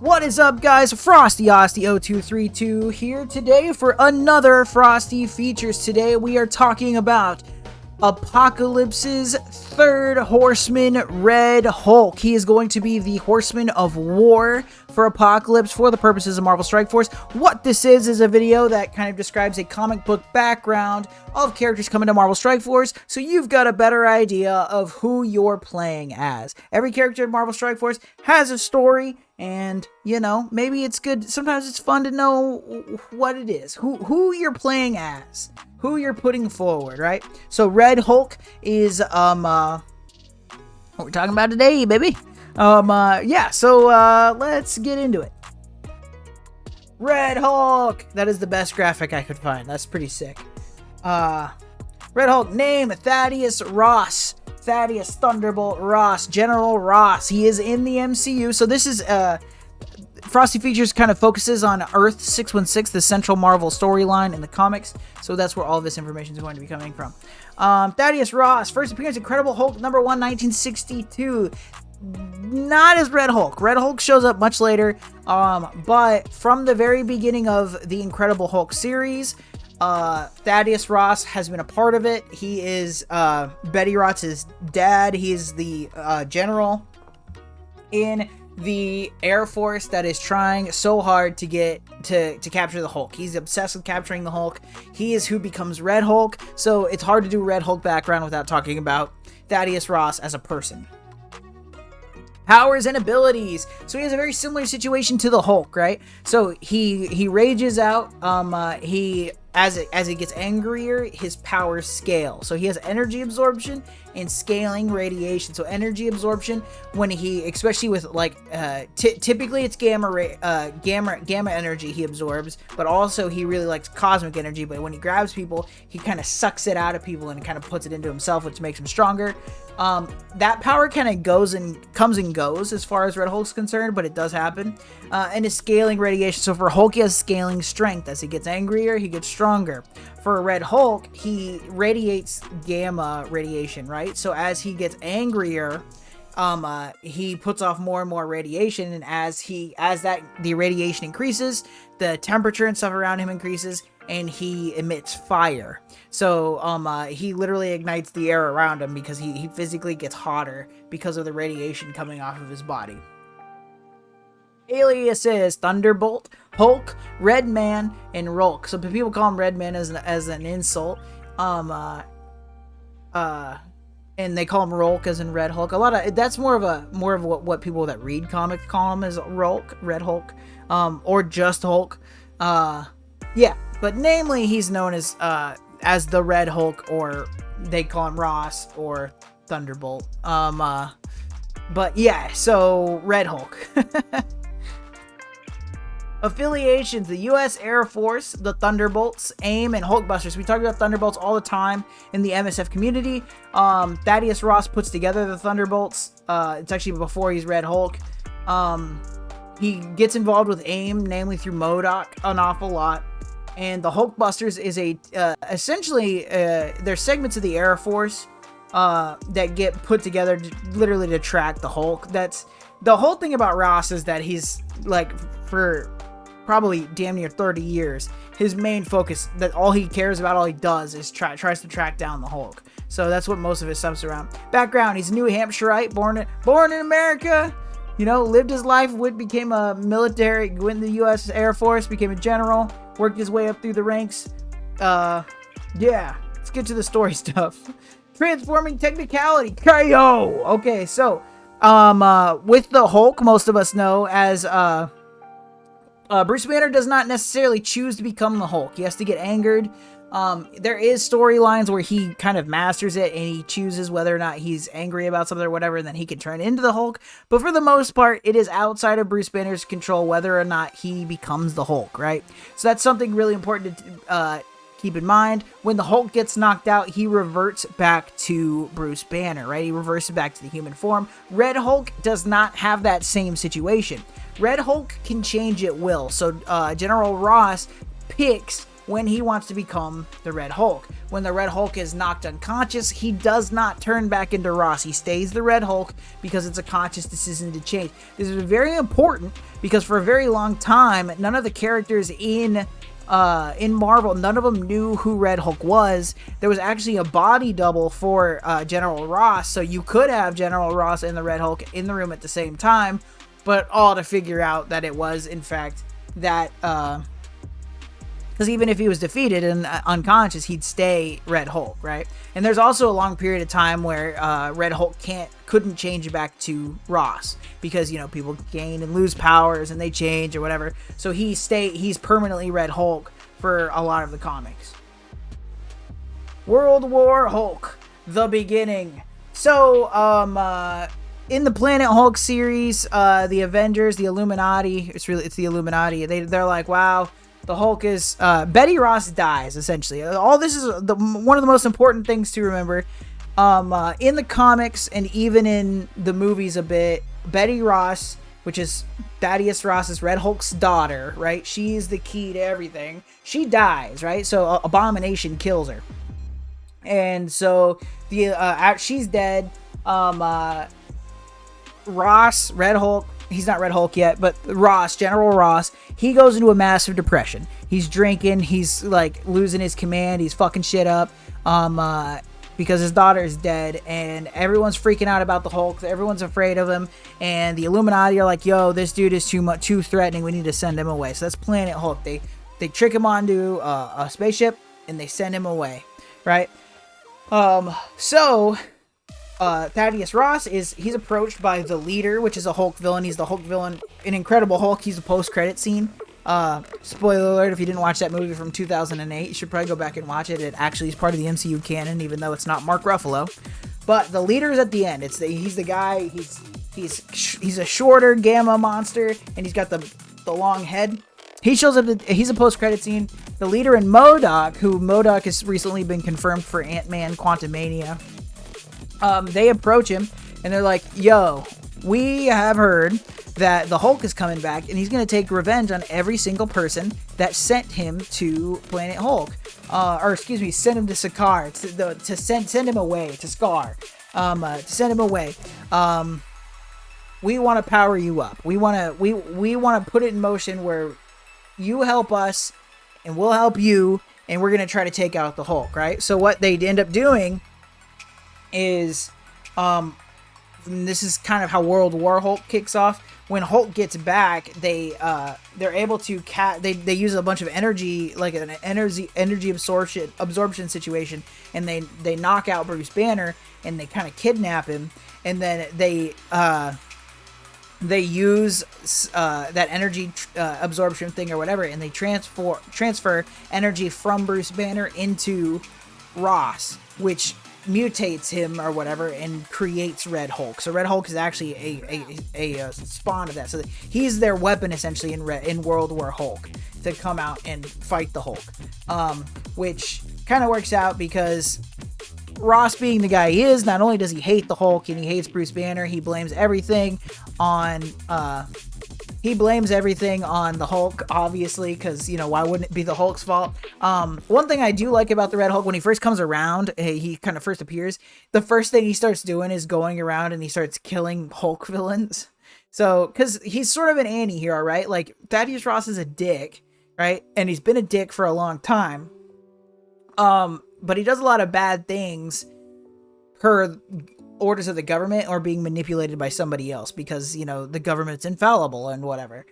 What is up, guys? Frosty 0232 here today for another Frosty Features. Today we are talking about Apocalypse's third horseman, Red Hulk. He is going to be the horseman of war for Apocalypse for the purposes of Marvel Strike Force. What this is a video that kind of describes a comic book background of characters coming to Marvel Strike Force, so you've got a better idea of who you're playing as. Every character in Marvel Strike Force has a story, and, you know, maybe it's good, sometimes it's fun to know what it is, who you're playing as, who you're putting forward, right? So Red Hulk is, what we're talking about today, baby. Yeah, so, let's get into it. Red Hulk! That is the best graphic I could find. That's pretty sick. Red Hulk, name, Thaddeus Ross. Thaddeus Thunderbolt Ross, General Ross. He is in the MCU. So this is, Frosty Features kind of focuses on Earth 616, the central Marvel storyline in the comics. So that's where all of this information is going to be coming from. Thaddeus Ross, first appearance, Incredible Hulk, #1, 1962. Not as Red Hulk. Red Hulk shows up much later, but from the very beginning of the Incredible Hulk series, Thaddeus Ross has been a part of it. He is Betty Rotz's dad. He is the general in the Air Force that is trying so hard to get to capture the Hulk. He's obsessed with capturing the Hulk. He is who becomes Red Hulk. So it's hard to do Red Hulk background without talking about Thaddeus Ross as a person. Powers and abilities. So he has a very similar situation to the Hulk, right? So he rages out. As he gets angrier, his powers scale. So he has energy absorption and scaling radiation. So energy absorption, when he, especially with like, typically it's gamma energy he absorbs, but also he really likes cosmic energy. But when he grabs people, he kind of sucks it out of people and kind of puts it into himself, which makes him stronger. That power kind of comes and goes as far as Red Hulk's concerned, but it does happen. And his scaling radiation. So for Hulk, he has scaling strength. As he gets angrier, he gets stronger. For Red Hulk, he radiates gamma radiation, right? So as he gets angrier, he puts off more and more radiation, and as the radiation increases, the temperature and stuff around him increases, and he emits fire. So he literally ignites the air around him because he physically gets hotter because of the radiation coming off of his body. Aliases: Thunderbolt, Hulk, Red Man, and Rolk. So people call him Red Man as an insult. And they call him Rolk as in Red Hulk. That's more of what people that read comics call him as Rolk, Red Hulk, or just Hulk. Yeah, but namely he's known as the Red Hulk, or they call him Ross or Thunderbolt. But yeah, so Red Hulk. Affiliations: the U.S. Air Force, the Thunderbolts, AIM, and Hulkbusters. We talk about Thunderbolts all the time in the MSF community. Thaddeus Ross puts together the Thunderbolts. It's actually before he's Red Hulk. He gets involved with AIM, namely through M.O.D.O.K, an awful lot. And the Hulkbusters is essentially, they're segments of the Air Force that get put together literally to track the Hulk. That's the whole thing about Ross, is that he's like, for probably damn near 30 years, his main focus, that all he cares about, all he does is tries to track down the Hulk. So that's what most of his stuff's around. Background: he's a New Hampshireite, born in America. You know, lived his life, became a military, went in the U.S. Air Force, became a general, worked his way up through the ranks. Yeah, let's get to the story stuff. Transforming technicality, KO. Okay, so with the Hulk, most of us know as Bruce Banner does not necessarily choose to become the Hulk. He has to get angered. There is storylines where he kind of masters it and he chooses whether or not he's angry about something or whatever, and then he can turn into the Hulk. But for the most part, it is outside of Bruce Banner's control whether or not he becomes the Hulk, right? So that's something really important to keep in mind. When the Hulk gets knocked out, he reverts back to Bruce Banner, right? He reverses back to the human form. Red Hulk does not have that same situation. Red Hulk can change at will. So General Ross picks when he wants to become the Red Hulk. When the Red Hulk is knocked unconscious, he does not turn back into Ross. He stays the Red Hulk because it's a conscious decision to change. This is very important because for a very long time, none of the characters in Marvel, none of them knew who Red Hulk was. There was actually a body double for General Ross, so you could have General Ross and the Red Hulk in the room at the same time, but all to figure out that it was, in fact, that, because even if he was defeated and unconscious, he'd stay Red Hulk, right? And there's also a long period of time where Red Hulk couldn't change back to Ross because, you know, people gain and lose powers and they change or whatever. So he's permanently Red Hulk for a lot of the comics. World War Hulk, the beginning. So, in the Planet Hulk series, the Avengers, the Illuminati, it's the Illuminati. They're like, wow, the Hulk is, Betty Ross dies, essentially. All this is one of the most important things to remember. In the comics and even in the movies a bit, Betty Ross, which is Thaddeus Ross's Red Hulk's daughter, right? She's the key to everything. She dies, right? So Abomination kills her. And so she's dead. Ross, Red Hulk, he's not Red Hulk yet, but Ross, General Ross, he goes into a massive depression. He's drinking, he's like losing his command, he's fucking shit up, because his daughter is dead, and everyone's freaking out about the Hulk, everyone's afraid of him, and the Illuminati are like, yo, this dude is too threatening, we need to send him away. So that's Planet Hulk. They trick him onto a spaceship, and they send him away, right? Thaddeus Ross he's approached by the Leader, which is a Hulk villain. He's the Hulk villain in Incredible Hulk. He's a post-credit scene. Spoiler alert, if you didn't watch that movie from 2008, you should probably go back and watch it. It actually is part of the MCU canon, even though it's not Mark Ruffalo. But the Leader is at the end. He's the guy, he's a shorter gamma monster, and he's got the long head. He shows up, he's a post-credit scene. The Leader and M.O.D.O.K, who M.O.D.O.K has recently been confirmed for Ant-Man Quantumania. They approach him and they're like, yo, we have heard that the Hulk is coming back and he's going to take revenge on every single person that sent him to Planet Hulk. Send him to Sakaar, to send him away, to Scar, to send him away. We want to power you up. We want to put it in motion where you help us and we'll help you, and we're going to try to take out the Hulk, right? So what they end up doing is, this is kind of how World War Hulk kicks off. When Hulk gets back, they're able to they use a bunch of energy, like an energy absorption situation, and they knock out Bruce Banner and they kind of kidnap him, and then they use that energy absorption thing or whatever, and they transfer energy from Bruce Banner into Ross, which mutates him or whatever and creates Red Hulk. So Red Hulk is actually a spawn of that. So he's their weapon essentially in World War Hulk to come out and fight the Hulk, which kind of works out because Ross, being the guy he is, not only does he hate the Hulk and he hates Bruce Banner, he blames everything on the Hulk, obviously, because, you know, why wouldn't it be the Hulk's fault? One thing I do like about the Red Hulk, when he first comes around, he kind of first appears, the first thing he starts doing is going around and he starts killing Hulk villains. So, because he's sort of an anti-hero, right? Like, Thaddeus Ross is a dick, right? And he's been a dick for a long time. But he does a lot of bad things per orders of the government or being manipulated by somebody else because, you know, the government's infallible and whatever.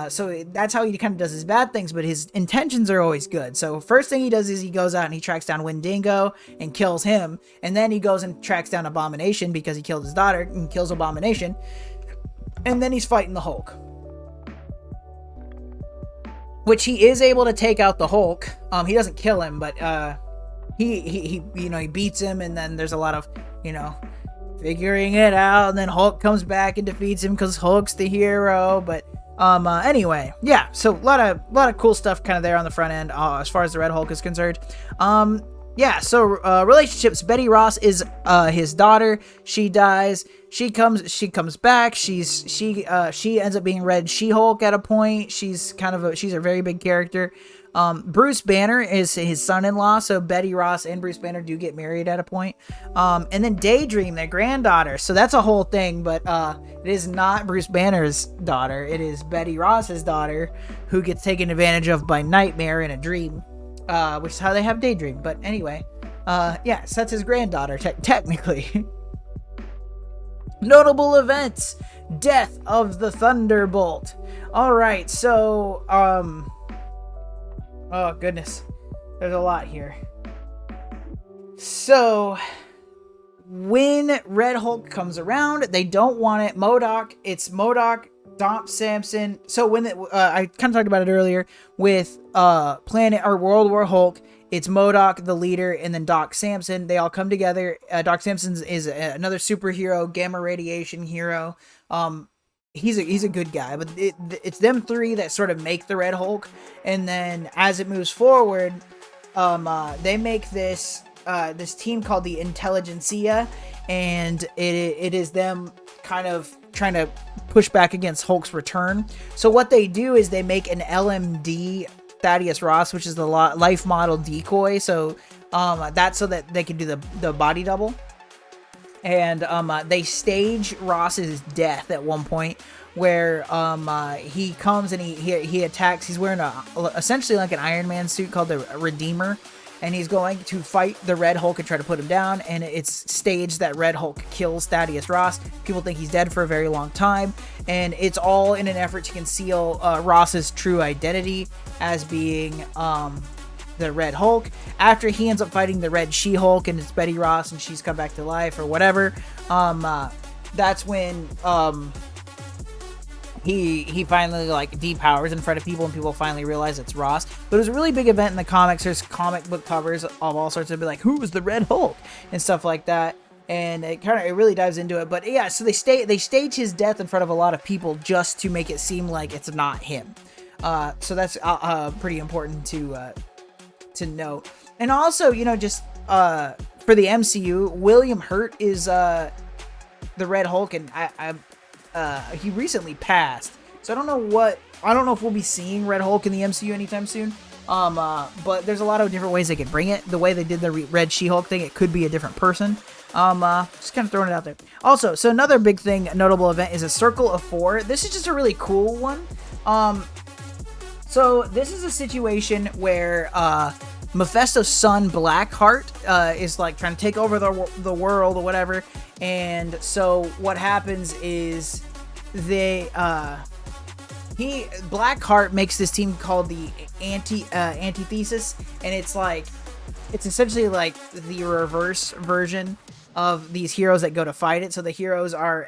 So that's how he kind of does his bad things, but his intentions are always good. So first thing he does is he goes out and he tracks down Wendigo and kills him. And then he goes and tracks down Abomination because he killed his daughter and kills Abomination. And then he's fighting the Hulk, which he is able to take out the Hulk. He doesn't kill him, but he beats him, and then there's a lot of, you know, figuring it out, and then Hulk comes back and defeats him because Hulk's the hero. But anyway, yeah, so a lot of cool stuff kind of there on the front end as far as the Red Hulk is concerned. yeah, so relationships. Betty Ross is his daughter. She dies. She comes back. She ends up being Red She-Hulk at a point. She's a very big character. Bruce Banner is his son-in-law, so Betty Ross and Bruce Banner do get married at a point. And then Daydream, their granddaughter. So that's a whole thing, but it is not Bruce Banner's daughter. It is Betty Ross's daughter, who gets taken advantage of by Nightmare in a dream. Which is how they have Daydream. But anyway, yeah, so that's his granddaughter, technically. Notable events. Death of the Thunderbolt. Alright, so, oh, goodness. There's a lot here. So, when Red Hulk comes around, they don't want it. M.O.D.O.K. It's M.O.D.O.K., Doc Samson. So when I kind of talked about it earlier with Planet or World War Hulk, it's M.O.D.O.K, the leader, and then Doc Samson. They all come together. Doc Samson is another superhero, gamma radiation hero. He's a good guy, but it's them three that sort of make the Red Hulk. And then as it moves forward, they make this team called the Intelligentsia, and it is them kind of trying to push back against Hulk's return. So what they do is they make an LMD Thaddeus Ross, which is the life model decoy. So that's so that they can do the body double. And they stage Ross's death at one point, where he comes and he attacks. He's wearing essentially like an Iron Man suit called the Redeemer, and he's going to fight the Red Hulk and try to put him down. And it's staged that Red Hulk kills Thaddeus Ross. People think he's dead for a very long time, and it's all in an effort to conceal Ross's true identity as being the Red Hulk. After he ends up fighting the Red She-Hulk, and it's Betty Ross, and she's come back to life or whatever, that's when he finally like depowers in front of people, and people finally realize it's Ross. But it was a really big event in the comics. There's comic book covers of all sorts of be like, who was the Red Hulk and stuff like that, and it really dives into it. But yeah, so they stage his death in front of a lot of people just to make it seem like it's not him. So that's pretty important to note. And also, just for the MCU, William Hurt is the Red Hulk, and he recently passed, so I don't know if we'll be seeing Red Hulk in the MCU anytime soon. But there's a lot of different ways they could bring it. The way they did the Red She-Hulk thing, it could be a different person. Just kind of throwing it out there. Also, so another big thing, notable event, is a Circle of Four. This is just a really cool one. So this is a situation where Mephisto's son Blackheart is like trying to take over the world or whatever, and so what happens is Blackheart makes this team called the Antithesis, and it's essentially like the reverse version of these heroes that go to fight it. So the heroes are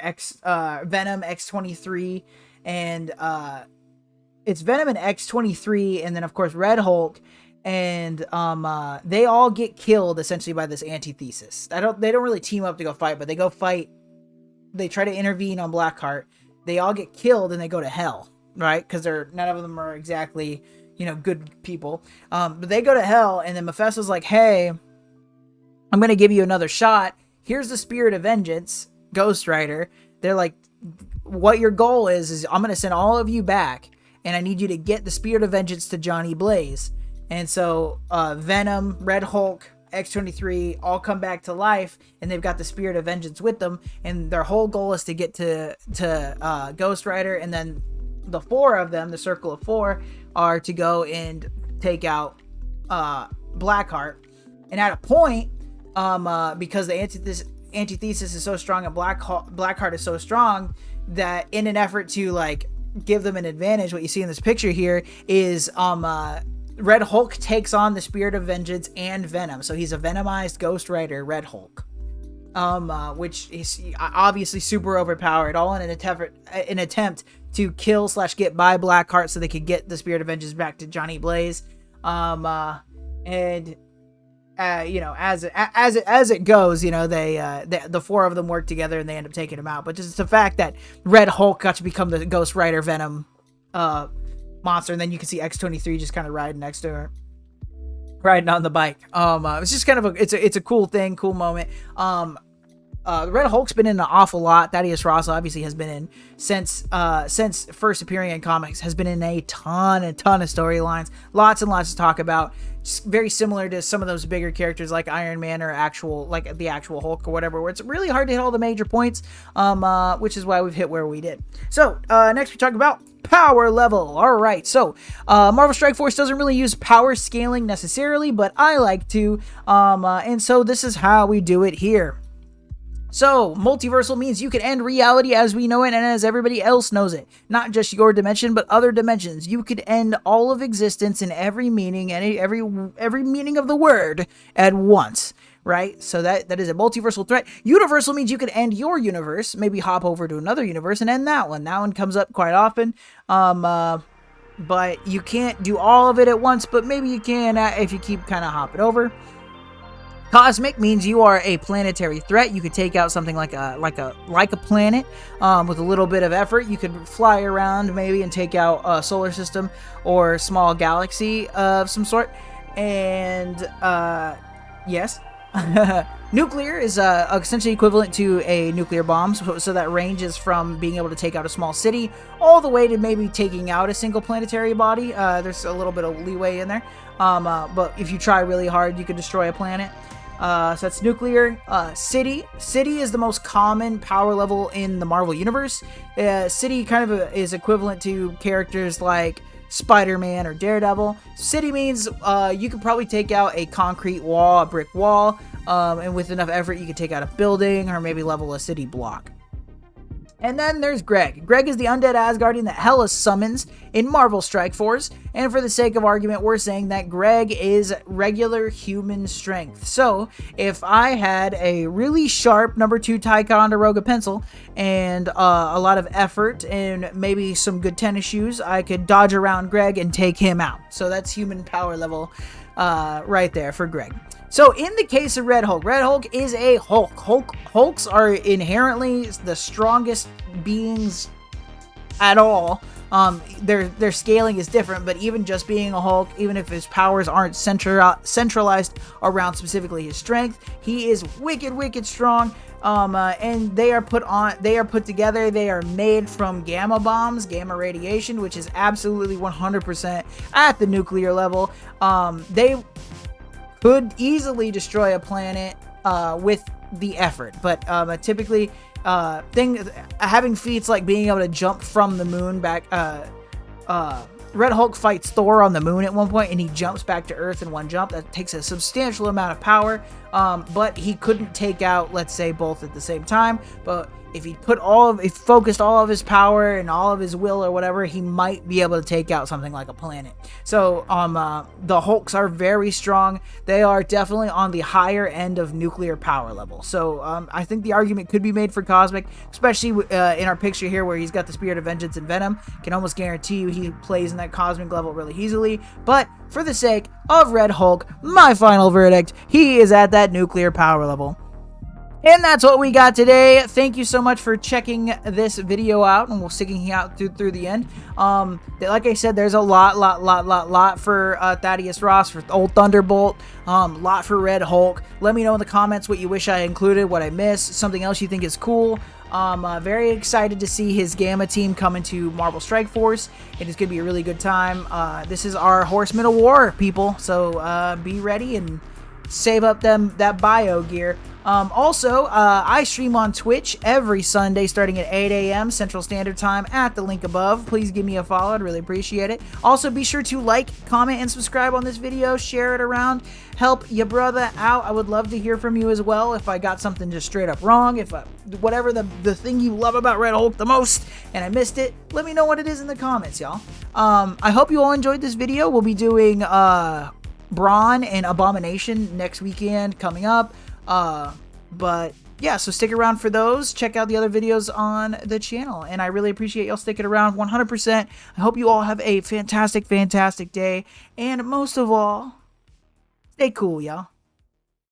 Venom, X-23, and it's Venom and X-23, and then of course Red Hulk, and they all get killed essentially by this Antithesis. They don't really team up to go fight, but they go fight. They try to intervene on Blackheart. They all get killed and they go to hell, right? Because none of them are exactly good people. But they go to hell, and then Mephisto's like, "Hey, I'm gonna give you another shot. Here's the Spirit of Vengeance, Ghost Rider." They're like, "What your goal is I'm gonna send all of you back, and I need you to get the Spirit of Vengeance to Johnny Blaze." And so Venom, Red Hulk, X-23 all come back to life, and they've got the Spirit of Vengeance with them, and their whole goal is to get to Ghost Rider, and then the four of them, the Circle of Four, are to go and take out Blackheart. And at a point, because the Antithesis is so strong and Blackheart is so strong, that in an effort to like give them an advantage, what you see in this picture here is Red Hulk takes on the Spirit of Vengeance and Venom. So he's a venomized Ghost Rider Red Hulk, which is obviously super overpowered, all in an attempt to kill / get by Blackheart so they could get the Spirit of Vengeance back to Johnny Blaze. As it goes, the four of them work together and they end up taking him out. But just the fact that Red Hulk got to become the Ghost Rider Venom monster, and then you can see X-23 just kind of riding next to her, riding on the bike. It's just kind of it's a cool thing, cool moment. The Red Hulk's been in an awful lot. Thaddeus Ross obviously has been in since first appearing in comics, has been in a ton of storylines, lots and lots to talk about. Just very similar to some of those bigger characters like Iron Man or the actual Hulk or whatever, where it's really hard to hit all the major points, which is why we've hit where we did. So next we talk about power level. All right, so Marvel Strike Force doesn't really use power scaling necessarily, but I like to, and so this is how we do it here. So, multiversal means you can end reality as we know it and as everybody else knows it. Not just your dimension, but other dimensions. You could end all of existence in every meaning and every meaning of the word at once, right? So that is a multiversal threat. Universal means you could end your universe, maybe hop over to another universe and end that one. That one comes up quite often. But you can't do all of it at once, but maybe you can if you keep kind of hopping over. Cosmic means you are a planetary threat. You could take out something like a planet with a little bit of effort. You could fly around maybe and take out a solar system or small galaxy of some sort. And yes, nuclear is essentially equivalent to a nuclear bomb. So that ranges from being able to take out a small city all the way to maybe taking out a single planetary body. There's a little bit of leeway in there. But if you try really hard, you could destroy a planet. So that's nuclear. City is the most common power level in the Marvel Universe. City kind of is equivalent to characters like Spider-Man or Daredevil. City means you could probably take out a concrete wall, a brick wall, and with enough effort you could take out a building or maybe level a city block. And then there's Greg. Greg is the undead Asgardian that Hela summons in Marvel Strike Force. And for the sake of argument, we're saying that Greg is regular human strength. So if I had a really sharp number 2 Ticonderoga pencil and a lot of effort and maybe some good tennis shoes, I could dodge around Greg and take him out. So that's human power level right there for Greg. So in the case of Red Hulk is a Hulk. Hulks are inherently the strongest beings at all. Their scaling is different, but even just being a Hulk, even if his powers aren't centralized around specifically his strength, he is wicked strong. And they are put together. They are made from gamma bombs, gamma radiation, which is absolutely 100% at the nuclear level. They could easily destroy a planet with the effort, but typically having feats like being able to jump from the moon back. Red Hulk fights Thor on the moon at one point, and he jumps back to Earth in one jump. That takes a substantial amount of power, but he couldn't take out, let's say, both at the same time. But if he focused all of his power and all of his will or whatever, he might be able to take out something like a planet. So the Hulks are very strong. They are definitely on the higher end of nuclear power level. So I think the argument could be made for Cosmic, especially in our picture here where he's got the Spirit of Vengeance and Venom. Can almost guarantee you he plays in that Cosmic level really easily. But for the sake of Red Hulk, my final verdict, he is at that nuclear power level. And that's what we got today. Thank you so much for checking this video out, and we'll sticking out through the end. Like I said, there's a lot for Thaddeus Ross, for old Thunderbolt, lot for Red Hulk. Let me know in the comments what you wish I included, what I missed, something else you think is cool. Very excited to see his Gamma team come into Marvel Strike Force. It is going to be a really good time. This is our Horsemen of War, people, so be ready and save up that bio gear. Also, I stream on Twitch every Sunday starting at 8 a.m. Central Standard Time at the link above. Please give me a follow. I'd really appreciate it. Also, be sure to like, comment, and subscribe on this video. Share it around. Help your brother out. I would love to hear from you as well. If I got something just straight up wrong, whatever the thing you love about Red Hulk the most and I missed it, let me know what it is in the comments, y'all. I hope you all enjoyed this video. We'll be doing Brawn and Abomination next weekend coming up. But yeah, so stick around for those. Check out the other videos on the channel, and I really appreciate y'all sticking around 100%. I hope you all have a fantastic day, and most of all, stay cool, y'all.